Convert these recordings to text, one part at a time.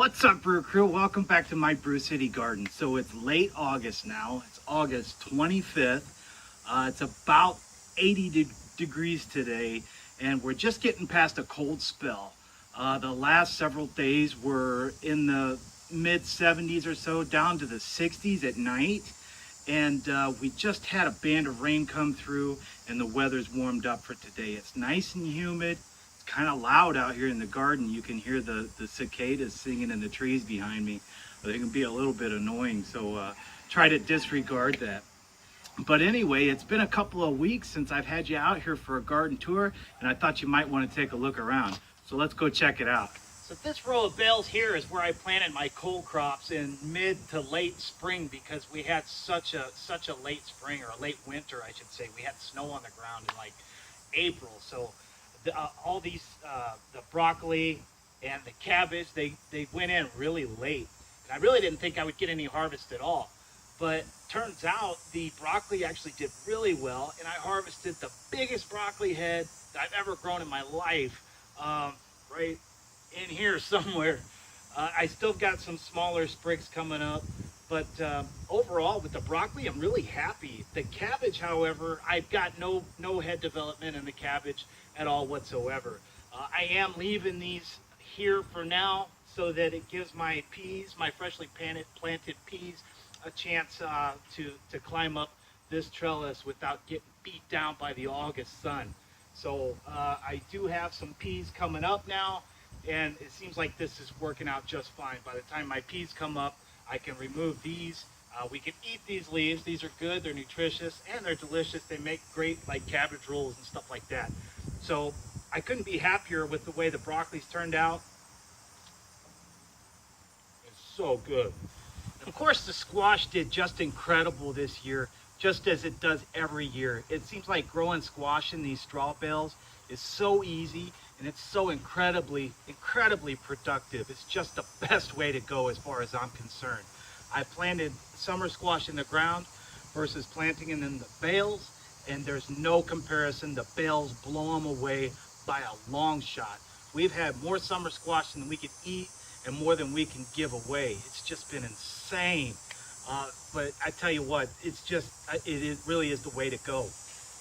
What's up, Brew Crew? Welcome back to my Brew City Garden. So it's late August now. It's August 25th. It's about 80 degrees today, and we're just getting past a cold spell. The last several days were in the mid 70s or so, down to the 60s at night. And we just had a band of rain come through, and the weather's warmed up for today. It's nice and humid. It's kind of loud out here in the garden. You can hear the cicadas singing in the trees behind me. They can be a little bit annoying, so try to disregard that. But anyway, it's been a couple of weeks since I've had you out here for a garden tour, and I thought you might want to take a look around. So let's go check it out. So this row of bales here is where I planted my cole crops in mid to late spring, because we had such a late spring, or a late winter, I should say. We had snow on the ground in like April. So all these, the broccoli and the cabbage, they went in really late. And I really didn't think I would get any harvest at all. But turns out the broccoli actually did really well, and I harvested the biggest broccoli head that I've ever grown in my life, right in here somewhere. I still got some smaller sprigs coming up, but overall with the broccoli, I'm really happy. The cabbage, however, I've got no head development in the cabbage at all whatsoever. I am leaving these here for now so that it gives my peas, my freshly planted peas, a chance to climb up this trellis without getting beat down by the August sun. So I do have some peas coming up now, and it seems like this is working out just fine. By the time my peas come up, I can remove these. We can eat these leaves. These are good, they're nutritious, and they're delicious. They make great like cabbage rolls and stuff like that. So I couldn't be happier with the way the broccoli's turned out. It's so good. Of course, the squash did just incredible this year, just as it does every year. It seems like growing squash in these straw bales is so easy, and it's so incredibly productive. It's just the best way to go as far as I'm concerned. I planted summer squash in the ground versus planting it in the bales, and there's no comparison. The bales blow them away by a long shot. We've had more summer squash than we could eat and more than we can give away. It's just been insane. But I tell you what, it really is the way to go.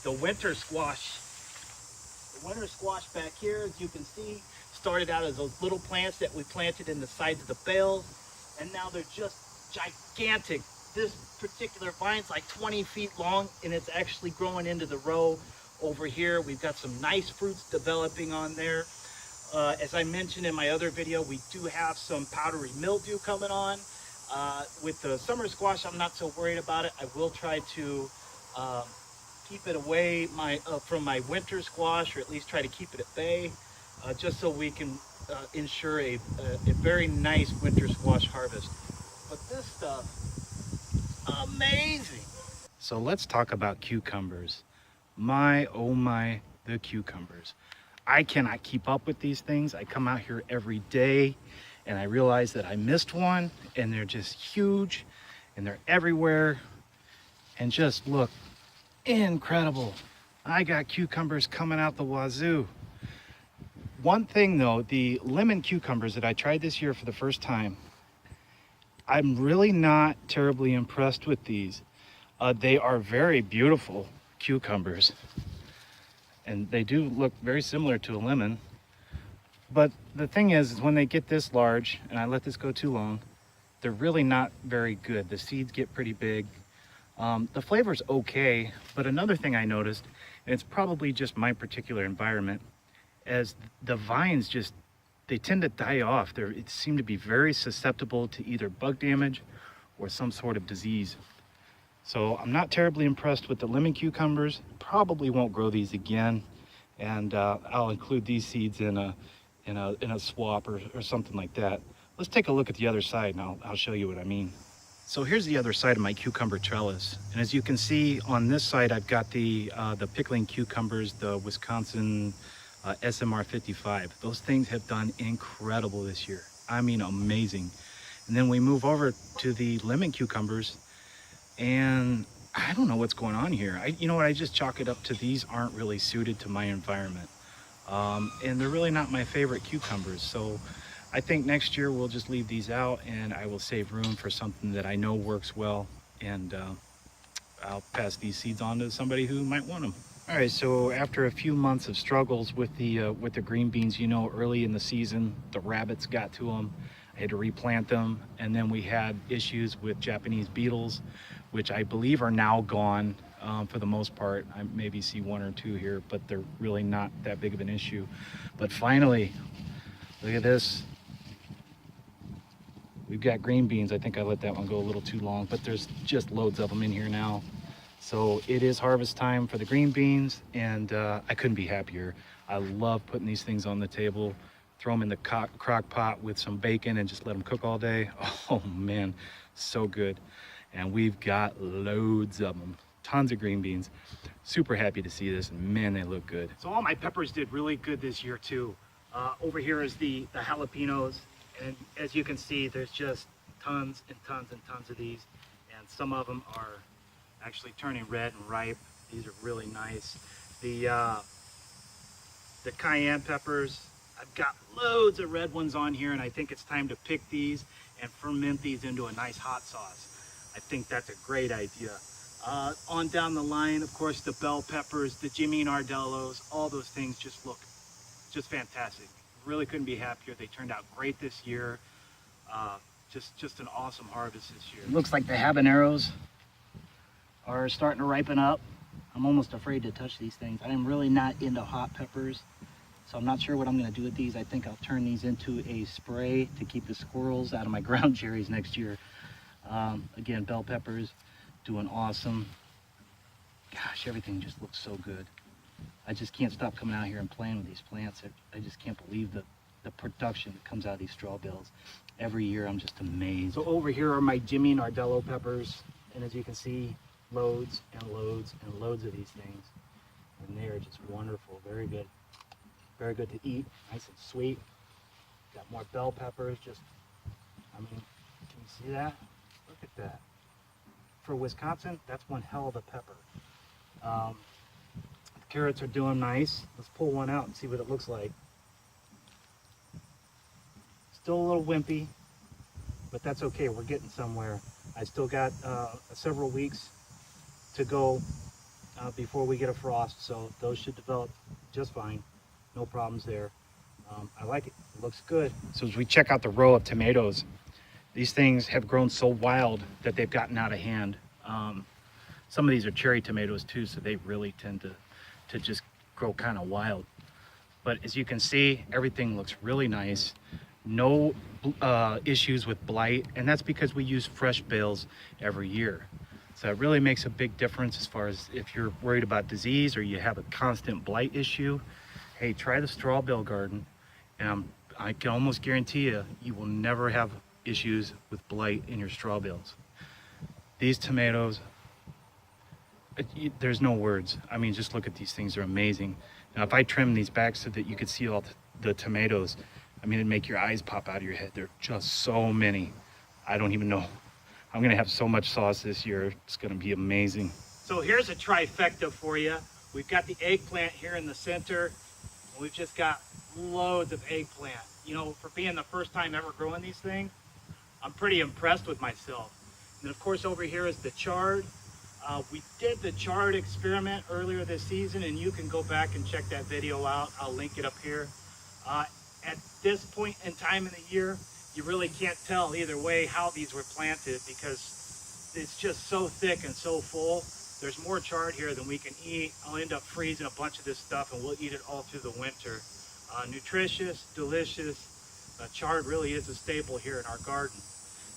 The winter squash back here, as you can see, started out as those little plants that we planted in the sides of the bales, and now they're just gigantic. This particular vine's like 20 feet long, and it's actually growing into the row over here. We've got some nice fruits developing on there. As I mentioned in my other video, we do have some powdery mildew coming on. With the summer squash, I'm not so worried about it. I will try to keep it away from my winter squash, or at least try to keep it at bay, just so we can ensure a very nice winter squash harvest. But this stuff, amazing. So let's talk about cucumbers. My, oh my, the cucumbers. I cannot keep up with these things. I come out here every day and I realize that I missed one, and they're just huge and they're everywhere and just look incredible. I got cucumbers coming out the wazoo. One thing though, the lemon cucumbers that I tried this year for the first time, I'm really not terribly impressed with these. They are very beautiful cucumbers, and they do look very similar to a lemon. But the thing is when they get this large, and I let this go too long, they're really not very good. The seeds get pretty big. The flavor's okay, but another thing I noticed, and it's probably just my particular environment, as the vines they tend to die off. They seem to be very susceptible to either bug damage or some sort of disease. So I'm not terribly impressed with the lemon cucumbers. Probably won't grow these again, and I'll include these seeds in a swap or something like that. Let's take a look at the other side, and I'll show you what I mean. So here's the other side of my cucumber trellis, and as you can see on this side, I've got the pickling cucumbers, the Wisconsin SMR 55. Those things have done incredible this year. I mean, amazing. And then we move over to the lemon cucumbers, and I don't know what's going on here. You know what, I just chalk it up to these aren't really suited to my environment. And they're really not my favorite cucumbers. So I think next year we'll just leave these out and I will save room for something that I know works well, and I'll pass these seeds on to somebody who might want them. All right, so after a few months of struggles with the green beans, you know, early in the season, the rabbits got to them. I had to replant them, and then we had issues with Japanese beetles, which I believe are now gone for the most part. I maybe see one or two here, but they're really not that big of an issue. But finally, look at this. We've got green beans. I think I let that one go a little too long, but there's just loads of them in here now. So it is harvest time for the green beans, and I couldn't be happier. I love putting these things on the table, throw them in the crock pot with some bacon and just let them cook all day. Oh man, so good. And we've got loads of them, tons of green beans. Super happy to see this, and man, they look good. So all my peppers did really good this year too. Over here is the jalapenos, and as you can see, there's just tons and tons and tons of these, and some of them are actually turning red and ripe. These are really nice. The cayenne peppers, I've got loads of red ones on here, and I think it's time to pick these and ferment these into a nice hot sauce. I think that's a great idea. On down the line, of course, the bell peppers, the Jimmy Nardellos, all those things just look just fantastic. Really couldn't be happier. They turned out great this year. Just an awesome harvest this year. It looks like the habaneros are starting to ripen up. I'm almost afraid to touch these things. I am really not into hot peppers, so I'm not sure what I'm going to do with these. I think I'll turn these into a spray to keep the squirrels out of my ground cherries next year. Again, bell peppers doing awesome. Gosh, everything just looks so good. I just can't stop coming out here and playing with these plants. I just can't believe the production that comes out of these straw bales. Every year I'm just amazed. So over here are my Jimmy Nardello peppers, and as you can see, loads and loads and loads of these things, and they are just wonderful. Very good to eat, nice and sweet. Got more bell peppers. Just, I mean, can you see that? Look at that. For Wisconsin, that's one hell of a pepper. The carrots are doing nice. Let's pull one out and see what it looks like. Still a little wimpy, but that's okay. We're getting somewhere. I still got several weeks to go before we get a frost, so those should develop just fine. No problems there. I like it. It looks good. So as we check out the row of tomatoes, these things have grown so wild that they've gotten out of hand. Some of these are cherry tomatoes too, so they really tend to just grow kind of wild. But as you can see, everything looks really nice. No issues with blight, and that's because we use fresh bales every year. So it really makes a big difference as far as if you're worried about disease or you have a constant blight issue. Hey, try the straw bale garden, and I can almost guarantee you will never have issues with blight in your straw bales. These tomatoes, there's no words. I mean, just look at these things, they're amazing. Now, if I trim these back so that you could see all the tomatoes, I mean, it'd make your eyes pop out of your head. There are just so many. I don't even know. I'm gonna have so much sauce this year. It's gonna be amazing. So here's a trifecta for you. We've got the eggplant here in the center. And we've just got loads of eggplant. You know, for being the first time ever growing these things, I'm pretty impressed with myself. And of course, over here is the chard. We did the chard experiment earlier this season, and you can go back and check that video out. I'll link it up here. At this point in time in the year, you really can't tell either way how these were planted because it's just so thick and so full. There's more chard here than we can eat. I'll end up freezing a bunch of this stuff and we'll eat it all through the winter. Nutritious, delicious. Chard really is a staple here in our garden.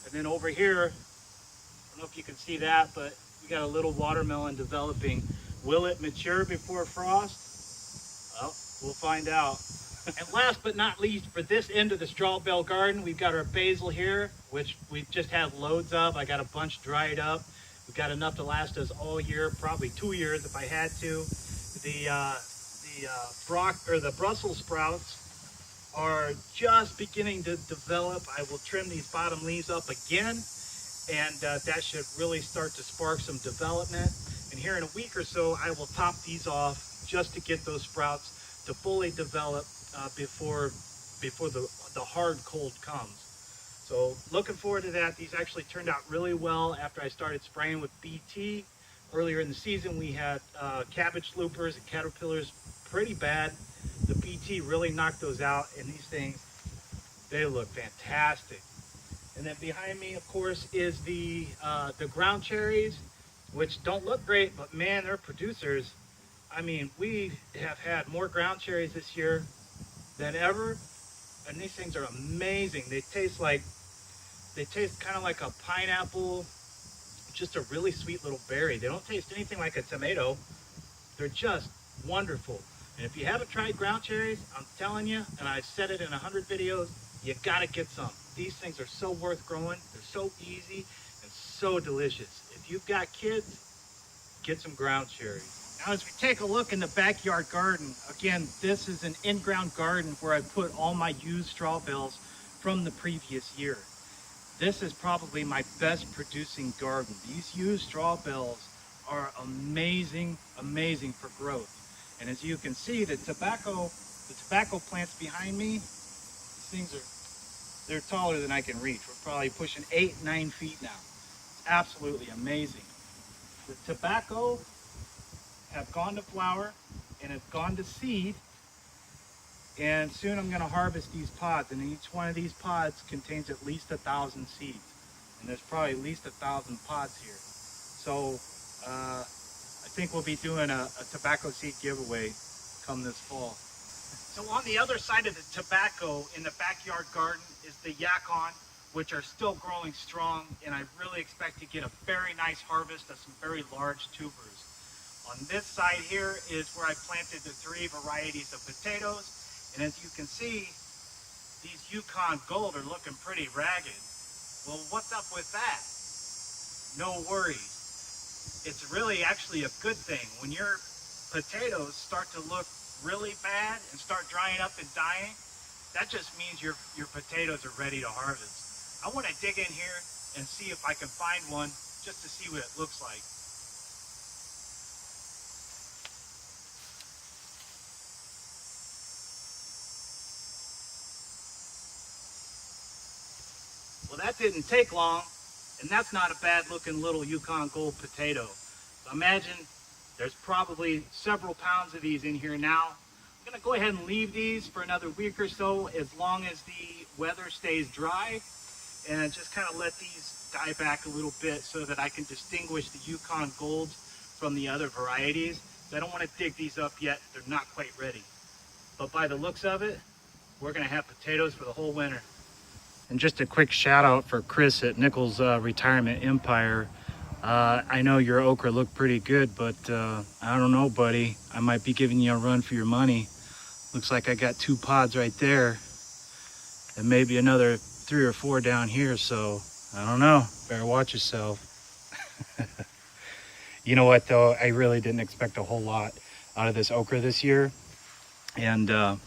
And then over here, I don't know if you can see that, but we got a little watermelon developing. Will it mature before frost? Well, we'll find out. And last but not least, for this end of the straw bale garden, we've got our basil here, which we've just had loads of. I got a bunch dried up. We've got enough to last us all year, probably 2 years if I had to. The Brussels sprouts are just beginning to develop. I will trim these bottom leaves up again, and that should really start to spark some development. And here in a week or so, I will top these off just to get those sprouts to fully develop before before the hard cold comes. So looking forward to that. These actually turned out really well after I started spraying with BT. Earlier in the season, we had cabbage loopers and caterpillars pretty bad. The BT really knocked those out, and these things, they look fantastic. And then behind me, of course, is the ground cherries, which don't look great, but man, they're producers. I mean, we have had more ground cherries this year than ever, and these things are amazing. They taste kind of like a pineapple, just a really sweet little berry. They don't taste anything like a tomato. They're just wonderful. And if you haven't tried ground cherries, I'm telling you, and I've said it in 100 videos, you gotta get some. These things are so worth growing. They're so easy and so delicious. If you've got kids, get some ground cherries. Now as we take a look in the backyard garden, again, this is an in-ground garden where I put all my used straw bales from the previous year. This is probably my best producing garden. These used straw bales are amazing, amazing for growth. And as you can see, the tobacco plants behind me, these things they're taller than I can reach. We're probably pushing 8, 9 feet now. It's absolutely amazing. The tobacco have gone to flower and have gone to seed. And soon I'm going to harvest these pods, and each one of these pods contains at least 1,000 seeds. And there's probably at least 1,000 pods here. So I think we'll be doing a tobacco seed giveaway come this fall. So on the other side of the tobacco in the backyard garden is the yacon, which are still growing strong, and I really expect to get a very nice harvest of some very large tubers. On this side here is where I planted the 3 varieties of potatoes, and as you can see, these Yukon Gold are looking pretty ragged. Well, what's up with that? No worries. It's really actually a good thing. When your potatoes start to look really bad and start drying up and dying, that just means your potatoes are ready to harvest. I want to dig in here and see if I can find one just to see what it looks like. Well, that didn't take long, and that's not a bad looking little Yukon Gold potato. So imagine there's probably several pounds of these in here now. I'm gonna go ahead and leave these for another week or so as long as the weather stays dry, and just kind of let these die back a little bit so that I can distinguish the Yukon Golds from the other varieties. So I don't want to dig these up yet. They're not quite ready. But by the looks of it, we're gonna have potatoes for the whole winter. And just a quick shout out for Chris at Nichols Retirement Empire. I know your okra looked pretty good, but I don't know, buddy. I might be giving you a run for your money. Looks like I got 2 pods right there, and maybe another 3 or 4 down here. So I don't know. Better watch yourself. You know what, though? I really didn't expect a whole lot out of this okra this year, and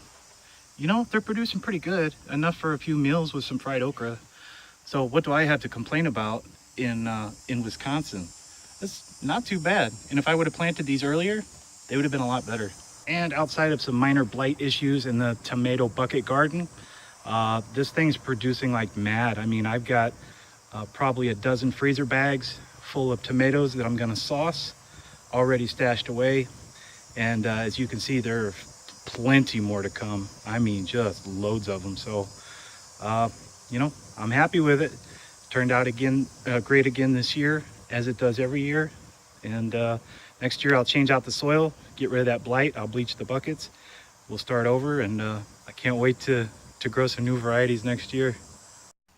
you know, they're producing pretty good, enough for a few meals with some fried okra. So what do I have to complain about in Wisconsin? It's not too bad. And if I would have planted these earlier, they would have been a lot better. And outside of some minor blight issues in the tomato bucket garden, this thing's producing like mad. I mean, I've got probably a dozen freezer bags full of tomatoes that I'm gonna sauce, already stashed away. And as you can see, there are plenty more to come. I mean, just loads of them. So, you know, I'm happy with it. Turned out again, great again this year, as it does every year. And next year I'll change out the soil, get rid of that blight. I'll bleach the buckets. We'll start over, and I can't wait to grow some new varieties next year.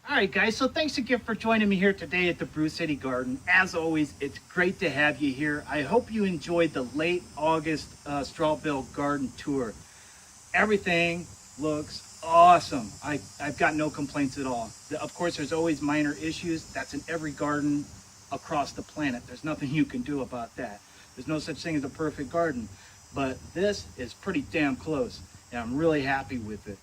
All right, guys, so thanks again for joining me here today at the Brew City Garden. As always, it's great to have you here. I hope you enjoyed the late August straw bale garden tour. Everything looks awesome. I've got no complaints at all. Of course, there's always minor issues. That's in every garden across the planet. There's nothing you can do about that. There's no such thing as a perfect garden, but this is pretty damn close, and I'm really happy with it.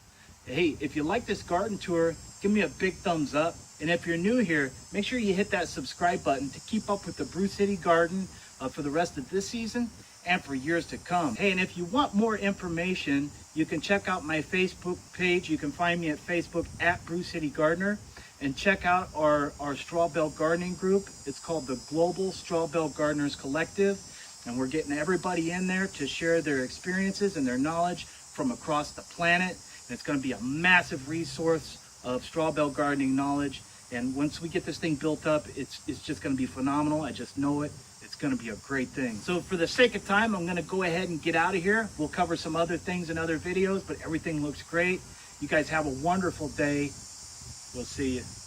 Hey, if you like this garden tour, give me a big thumbs up. And if you're new here, make sure you hit that subscribe button to keep up with the Brew City Garden for the rest of this season and for years to come. Hey, and if you want more information, you can check out my Facebook page. You can find me at Facebook at Brew City Gardener, and check out our straw bale gardening group. It's called the Global Straw Bale Gardeners Collective, and we're getting everybody in there to share their experiences and their knowledge from across the planet. And it's going to be a massive resource of straw bale gardening knowledge. And once we get this thing built up, it's just going to be phenomenal. I just know it. It's going to be a great thing. So for the sake of time, I'm going to go ahead and get out of here. We'll cover some other things in other videos, but everything looks great. You guys have a wonderful day. We'll see you.